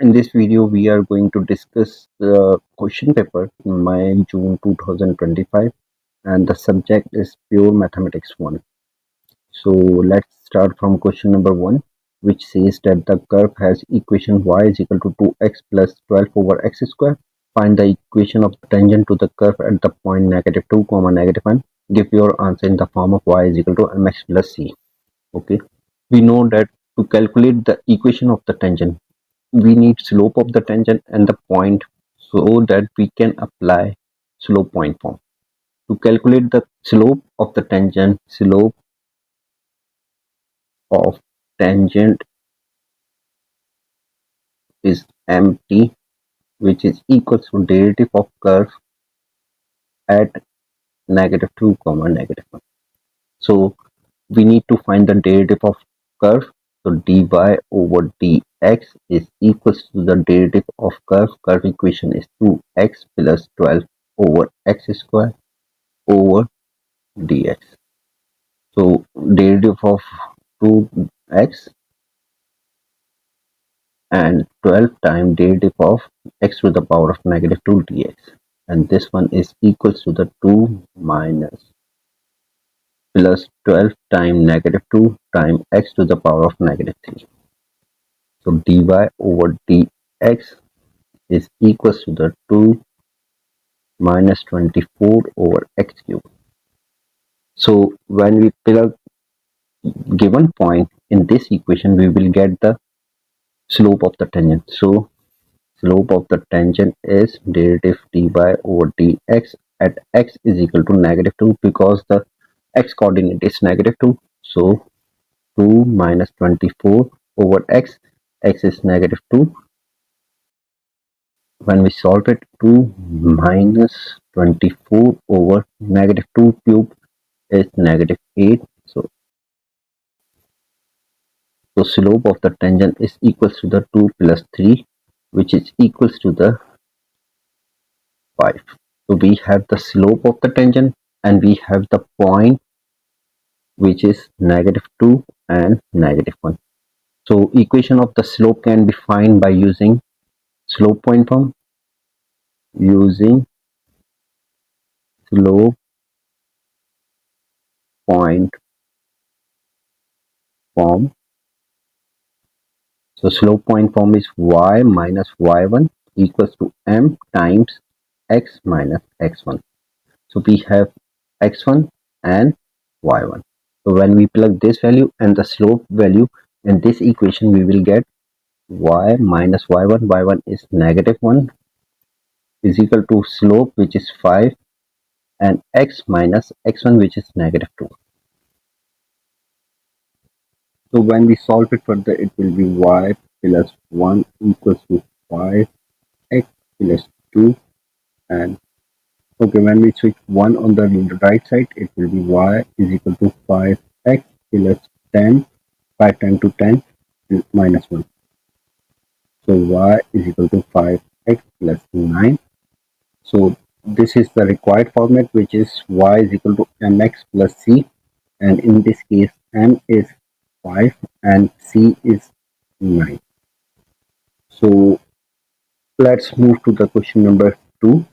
In this video, we are going to discuss the question paper in May June 2025, and the subject is Pure Mathematics 1. So let's start from question number 1, which says that the curve has equation y is equal to 2x plus 12 over x square. Find the equation of the tangent to the curve at the point -2, -1. Give your answer in the form of y is equal to mx plus c. Okay, we know that to calculate the equation of the tangent, we need slope of the tangent and the point so that we can apply slope point form. To calculate the slope of the tangent, slope of tangent is mt, which is equals to derivative of curve at -2, -1. So we need to find the derivative of curve. So dy over dx is equals to the derivative of curve. Curve equation is 2x plus 12 over x square over dx. So derivative of 2x and 12 times derivative of x to the power of -2 dx, and this one is equals to the 2 minus plus 12 times -2 times x to the power of -3. So dy over dx is equals to the 2 minus 24 over x cube. So when we plug given point in this equation, we will get the slope of the tangent. So slope of the tangent is derivative dy over dx at x is equal to -2, because the x coordinate is -2. So 2 minus 24 over x is -2. When we solve it, 2 minus 24 over -2 cube is -8. So slope of the tangent is equals to the 2 plus 3, which is equals to the 5. So we have the slope of the tangent and we have the point, which is -2 and -1. So equation of the slope can be found by using slope point form. Using slope point form. So slope point form is y minus y1 equals to m times x minus x1. So we have x1 and y1. So when we plug this value and the slope value in this equation, we will get y minus y1. y1 is -1 is equal to slope, which is 5, and x minus x1, which is -2. So when we solve it further, it will be y plus 1 equals to 5, x plus 2, and okay, when we switch 1 on the right side, it will be y is equal to 5x plus 10, 5 10 to 10 minus 1. So y is equal to 5x plus 9. So this is the required format, which is y is equal to mx plus c, and in this case m is 5 and c is 9. So let's move to the question number 2.